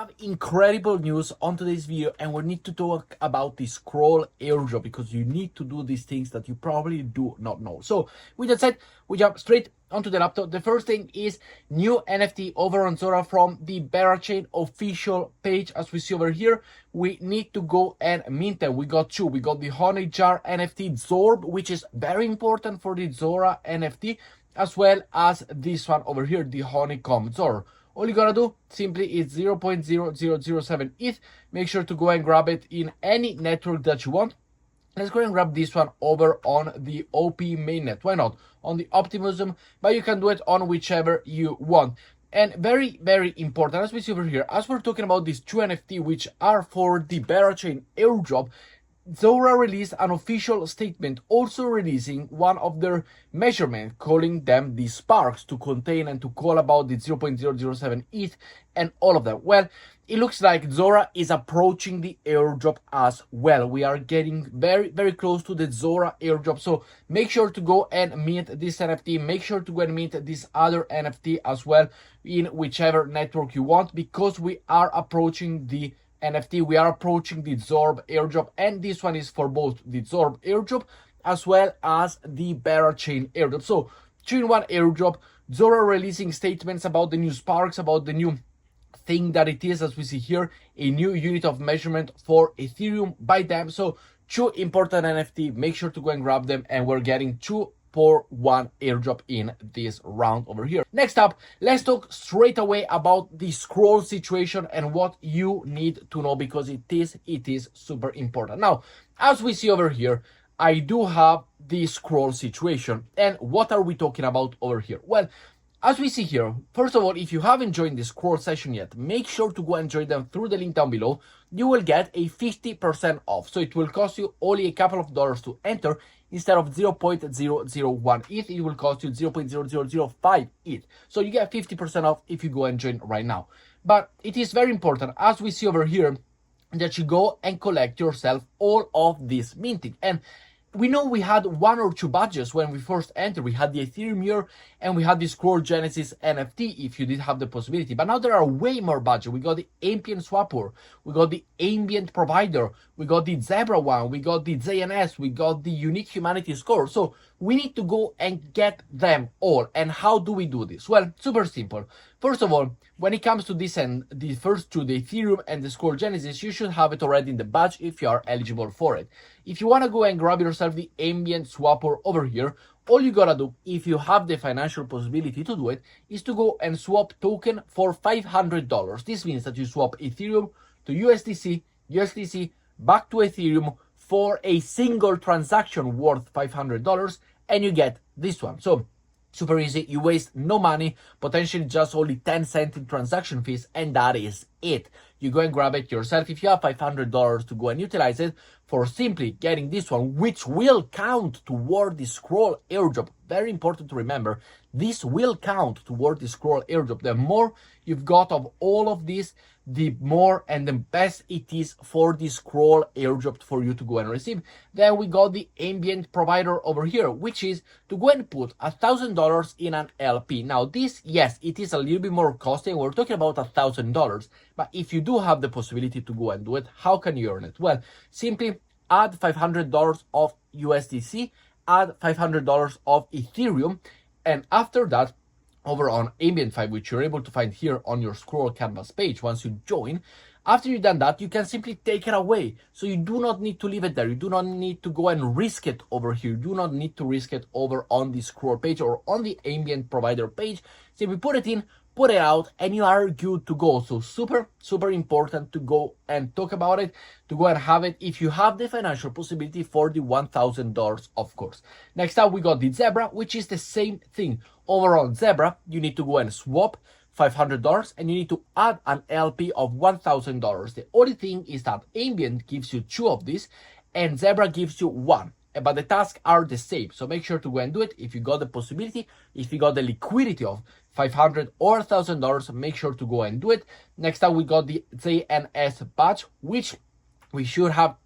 have incredible news on today's video, and we need to talk about the scroll airdrop because you need to do these things that you probably do not know. So with that said, we jump straight onto the laptop. The first thing is new NFT over on Zora from the ByBit official page. As we see over here, we need to go and mint them. We got two. We got the Honey Jar NFT Zorb, which is very important for the Zora NFT, as well as this one over here, the Honeycomb Zor. All you gotta do simply is 0.0007 ETH. Make sure to go and grab it in any network that you want. Let's go and grab this one over on the OP mainnet. Why not? On the Optimism, but you can do it on whichever you want. And very, very important, as we see over here, as we're talking about these two NFT, which are for the ByBit airdrop, Zora released an official statement also releasing one of their measurements, calling them the sparks to contain and to call about the 0.007 ETH and all of them. Well, it looks like Zora is approaching the airdrop as well. We are getting very, very close to the Zora airdrop. So make sure to go and mint this NFT. Make sure to go and mint this other NFT as well in whichever network you want, because we are approaching the NFT, we are approaching the Zorb airdrop, and this one is for both the Zorb airdrop as well as the ByBit airdrop. So 2-in-1 airdrop, Zora releasing statements about the new sparks, about the new thing that it is, as we see here, a new unit of measurement for Ethereum by them. So two important NFT, make sure to go and grab them, and we're getting 2-for-1 airdrop in this round over here. Next up, let's talk straight away about the scroll situation and what you need to know, because it is super important. Now, as we see over here, I do have the scroll situation. And what are we talking about over here? Well, as we see here, first of all, if you haven't joined the scroll session yet, make sure to go and join them through the link down below. You will get a 50% off. So it will cost you only a couple of dollars to enter. Instead of 0.001 ETH, it will cost you 0.0005 ETH. So you get 50% off if you go and join right now. But it is very important, as we see over here, that you go and collect yourself all of this minting. And we know we had one or two badges when we first entered. We had the Ethereum year and we had the Scroll Genesis NFT if you did have the possibility. But now there are way more badges. We got the Ambient Swapper, we got the Ambient Provider, we got the Zebra one, we got the ZNS, we got the Unique Humanity Score. So we need to go and get them all. And how do we do this? Well, super simple. First of all, when it comes to this and the first two, the Ethereum and the Scroll Genesis, you should have it already in the badge if you are eligible for it. If you want to go and grab yourself the Ambient Swapper over here, all you gotta do, if you have the financial possibility to do it, is to go and swap token for $500. This means that you swap Ethereum to USDC, USDC back to Ethereum for a single transaction worth $500, and you get this one. So super easy, you waste no money, potentially just only 10 cents in transaction fees, and that is it. You go and grab it yourself if you have $500 to go and utilize it for simply getting this one, which will count toward the scroll airdrop. Very important to remember, this will count toward the scroll airdrop. The more you've got of all of this, the more and the best it is for the scroll airdrop for you to go and receive. Then we got the Ambient Provider over here, which is to go and put $1,000 in an LP. Now this, yes, it is a little bit more costly. We're talking about $1,000, but if you do have the possibility to go and do it, how can you earn it? Well, simply add $500 of USDC, add $500 of Ethereum, and after that, over on Ambient 5, which you're able to find here on your scroll canvas page once you join, after you've done that, you can simply take it away. So you do not need to leave it there. You do not need to go and risk it over here. You do not need to risk it over on the scroll page or on the Ambient Provider page. Simply put it in, put it out, and you are good to go. So super, super important to go and talk about it, to go and have it if you have the financial possibility for the $1,000, of course. Next up, we got the Zebra, which is the same thing. Over on Zebra, you need to go and swap $500 and you need to add an LP of $1,000. The only thing is that Ambient gives you two of these and Zebra gives you one. But the tasks are the same. So make sure to go and do it if you got the possibility, if you got the liquidity of $500 or $1,000, make sure to go and do it. Next up, we got the ZNS badge, which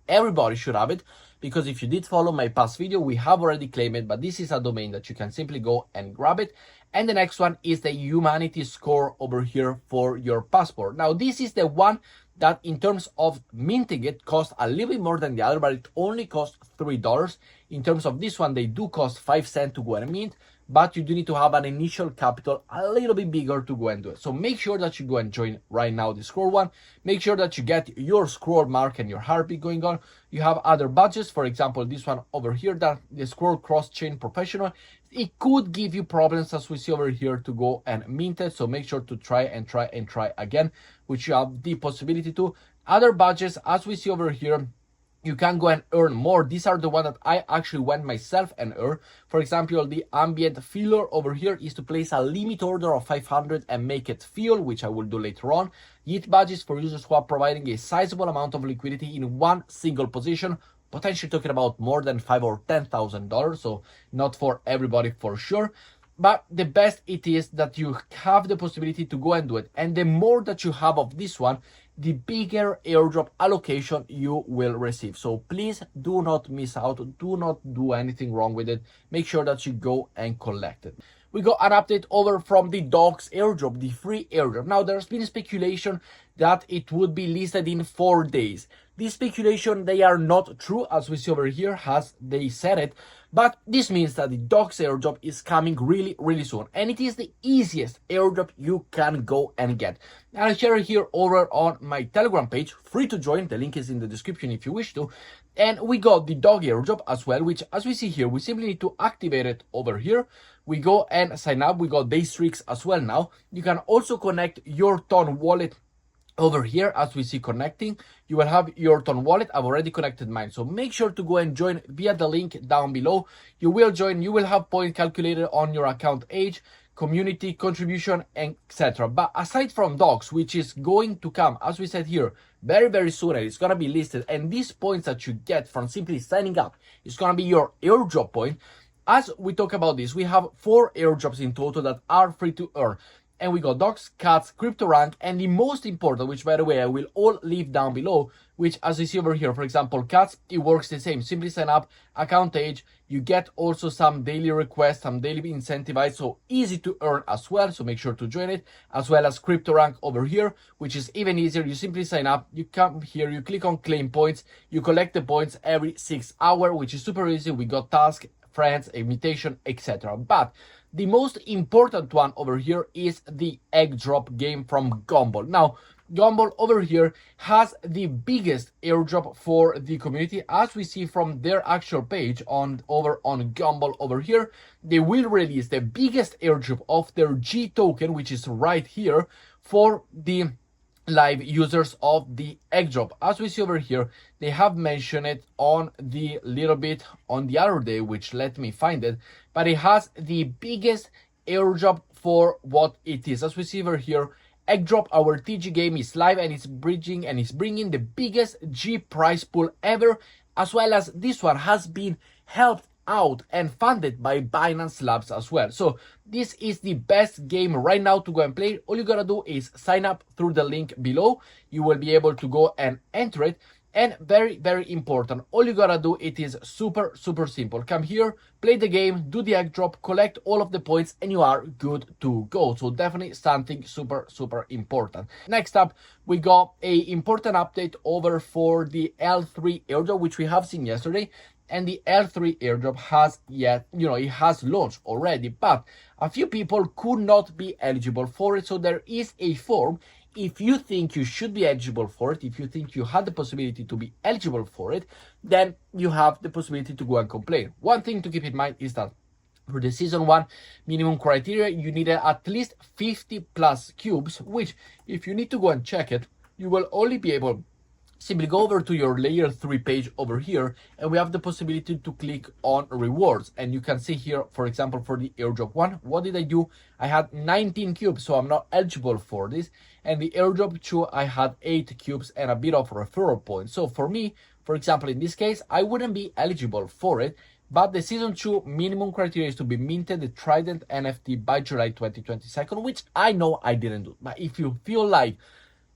everybody should have it, because if you did follow my past video, we have already claimed it, but this is a domain that you can simply go and grab it. And the next one is the humanity score over here for your passport. Now, this is the one that in terms of minting it costs a little bit more than the other, but it only costs $3. In terms of this one, they do cost 5 cents to go and mint, but you do need to have an initial capital a little bit bigger to go and do it. So make sure that you go and join right now the scroll one. Make sure that you get your scroll mark and your heartbeat going on. You have other badges, for example, this one over here, that the scroll cross-chain professional. It could give you problems, as we see over here, to go and mint it. So make sure to try again, which you have the possibility to. Other badges, as we see over here, you can go and earn more. These are the ones that I actually went myself and earned. For example, the ambient filler over here is to place a limit order of 500 and make it fill, which I will do later on. Yeet badges for users who are providing a sizable amount of liquidity in one single position, potentially talking about more than $5,000 or $10,000. So not for everybody for sure. But the best it is that you have the possibility to go and do it. And the more that you have of this one, the bigger airdrop allocation you will receive. So please do not miss out. Do not do anything wrong with it. Make sure that you go and collect it. We got an update over from the Dogs airdrop, the free airdrop. Now, there's been speculation that it would be listed in 4 days. This speculation, they are not true, as we see over here, as they said it. But this means that the Dogs airdrop is coming really, really soon. And it is the easiest airdrop you can go and get. And I'll share it here over on my Telegram page, free to join. The link is in the description if you wish to. And we got the Dog airdrop as well, which, as we see here, we simply need to activate it over here. We go and sign up. We got day streaks as well now. You can also connect your Ton wallet over here. As we see connecting, you will have your Ton wallet. I've already connected mine, so make sure to go and join via the link down below. You will join, you will have point calculated on your account age, community contribution, etc. But aside from Dogs, which is going to come, as we said here, very, very soon, and it's going to be listed, and these points that you get from simply signing up is going to be your airdrop point. As we talk about this, we have 4 airdrops in total that are free to earn. And we got Dogs, Cats, CryptoRank, and the most important, which by the way, I will all leave down below, which as you see over here, for example, Cats, it works the same. Simply sign up, account age, you get also some daily requests, some daily incentivized, so easy to earn as well. So make sure to join it, as well as CryptoRank over here, which is even easier. You simply sign up, you come here, you click on claim points, you collect the points every 6 hours, which is super easy. We got task, friends, invitation, etc. But the most important one over here is the egg drop game from Gumball. Now, Gumball over here has the biggest airdrop for the community. As we see from their actual page over on Gumball over here, they will release the biggest airdrop of their G token, which is right here, for the live users of the egg drop. As we see over here, they have mentioned it on the little bit on the other day, which let me find it, but it has the biggest airdrop for what it is. As we see over here, egg drop, our TG game is live, and it's bridging and it's bringing the biggest G prize pool ever, as well as this one has been helped out and funded by Binance Labs as well. So this is the best game right now to go and play. All you gotta do is sign up through the link below. You will be able to go and enter it. And very, very important, all you gotta do, it is super, super simple. Come here, play the game, do the egg drop, collect all of the points, and you are good to go. So definitely something super, super important. Next up, we got a important update over for the L3 airdrop, which we have seen yesterday. And the L3 airdrop has it has launched already, but a few people could not be eligible for it. So there is a form. If you think you should be eligible for it, if you think you had the possibility to be eligible for it, then you have the possibility to go and complain. One thing to keep in mind is that for the season 1 minimum criteria, you needed at least 50 plus cubes, which if you need to go and check it, you will only be able simply go over to your layer 3 page over here, and we have the possibility to click on rewards. And you can see here, for example, for the airdrop 1, what did I do? I had 19 cubes, so I'm not eligible for this. And the airdrop 2, I had 8 cubes and a bit of referral points. So for me, for example, in this case, I wouldn't be eligible for it. But the season 2 minimum criteria is to be minted the Trident NFT by July 2022, which I know I didn't do. But if you feel like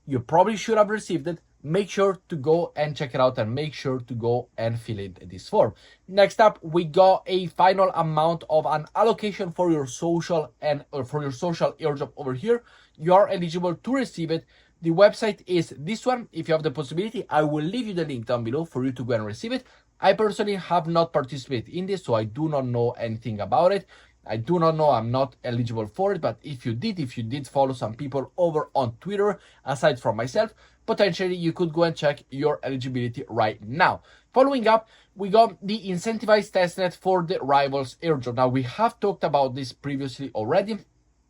you probably should have received it, make sure to go and check it out and make sure to go and fill in this form. Next up, we got a final amount of an allocation for your social and for your social airdrop over here. You are eligible to receive it. The website is this one. If you have the possibility, I will leave you the link down below for you to go and receive it. I personally have not participated in this, so I do not know anything about it. I do not know, I'm not eligible for it, but if you did follow some people over on Twitter, aside from myself, potentially you could go and check your eligibility right now. Following up, we got the incentivized testnet for the Rivalz airdrop. Now, we have talked about this previously already.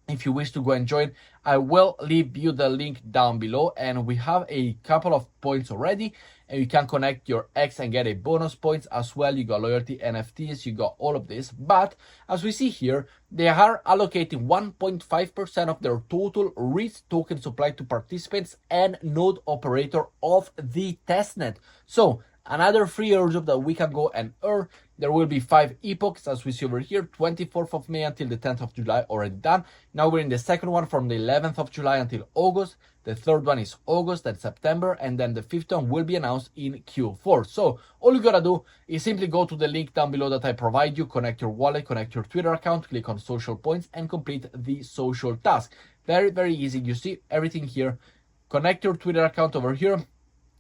If you wish to go and join, I will leave you the link down below, and we have a couple of points already, and you can connect your X and get a bonus points as well. You got loyalty NFTs, you got all of this, but as we see here, they are allocating 1.5% of their total REIT token supply to participants and node operator of the testnet. So another free airdrop that we can go and earn. There will be 5 epochs, as we see over here, 24th of May until the 10th of July, already done. Now we're in the second one from the 11th of July until August. The third one is August, then September, and then the fifth one will be announced in Q4. So all you gotta do is simply go to the link down below that I provide you, connect your wallet, connect your Twitter account, click on social points, and complete the social task. Very, very easy. You see everything here. Connect your Twitter account over here.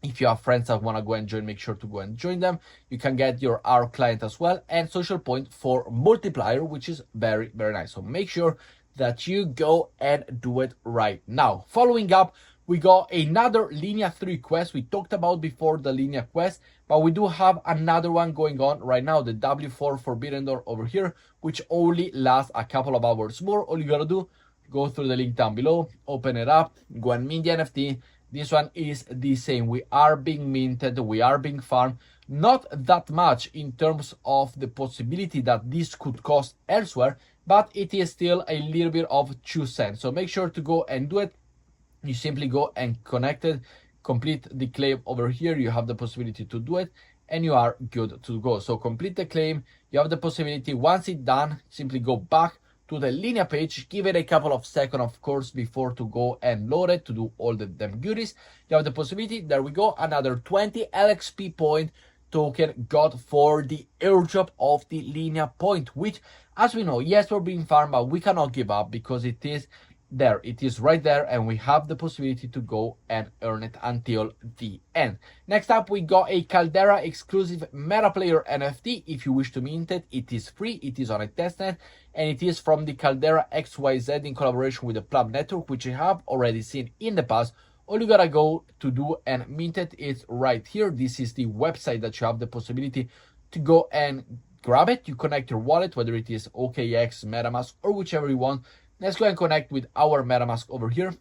If you have friends that want to go and join, make sure to go and join them. You can get your R client as well, and social point for multiplier, which is very, very nice. So make sure that you go and do it right now. Following up, we got another Linea 3 quest. We talked about before the Linea quest, but we do have another one going on right now, the W4 Forbidden Door over here, which only lasts a couple of hours more. All you gotta do, go through the link down below, open it up, go and mint the NFT. This one is the same. We are being minted, we are being farmed. Not that much in terms of the possibility that this could cost elsewhere, but it is still a little bit of 2 cents. So make sure to go and do it. You simply go and connect it, complete the claim over here. You have the possibility to do it, and you are good to go. So complete the claim. You have the possibility. Once it's done, simply go back to the Linea page, give it a couple of seconds, of course, before to go and load it to do all the damn goodies. You have the possibility. There we go, another 20 LXP point token got for the airdrop of the Linea point, which, as we know, yes, we're being farmed, but we cannot give up because it is there. It is right there, and we have the possibility to go and earn it until the end. Next up, we got a Caldera exclusive Metalayer NFT. If you wish to mint it, it is free. It is on a testnet, and it is from the Caldera XYZ in collaboration with the Plum Network, which you have already seen in the past. All you gotta go to do and mint it is right here. This is the website that you have the possibility to go and grab it. You connect your wallet, whether it is OKX, MetaMask, or whichever you want. Let's go and connect with our MetaMask over here,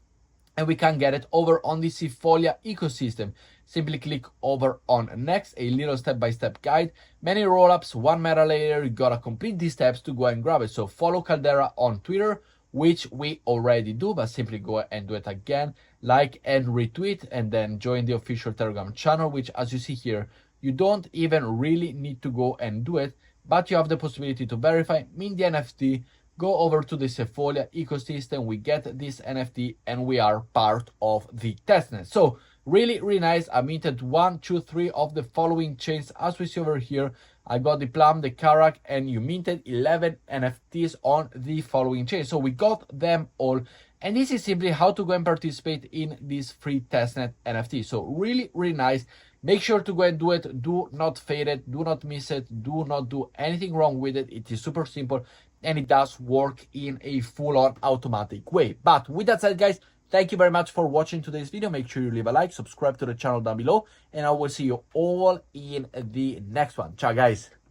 and we can get it over on the Sefolia ecosystem. Simply click over on next, a little step-by-step guide, many rollups, 1 Metalayer. You gotta complete these steps to go and grab it. So follow Caldera on Twitter, which we already do, but simply go and do it again, like and retweet, and then join the official Telegram channel, which, as you see here, you don't even really need to go and do it, but you have the possibility to verify, mint the NFT, go over to the Sefolia ecosystem, we get this NFT, and we are part of the testnet. So really, really nice. I minted 1, 2, 3 of the following chains, as we see over here. I got the Plum, the Karak, and you minted 11 NFTs on the following chain. So we got them all, and this is simply how to go and participate in this free testnet NFT. So really, really nice. Make sure to go and do it. Do not fade it. Do not miss it. Do not do anything wrong with it. It is super simple, and it does work in a full-on automatic way. But with that said, guys, thank you very much for watching today's video. Make sure you leave a like, subscribe to the channel down below, and I will see you all in the next one. Ciao, guys.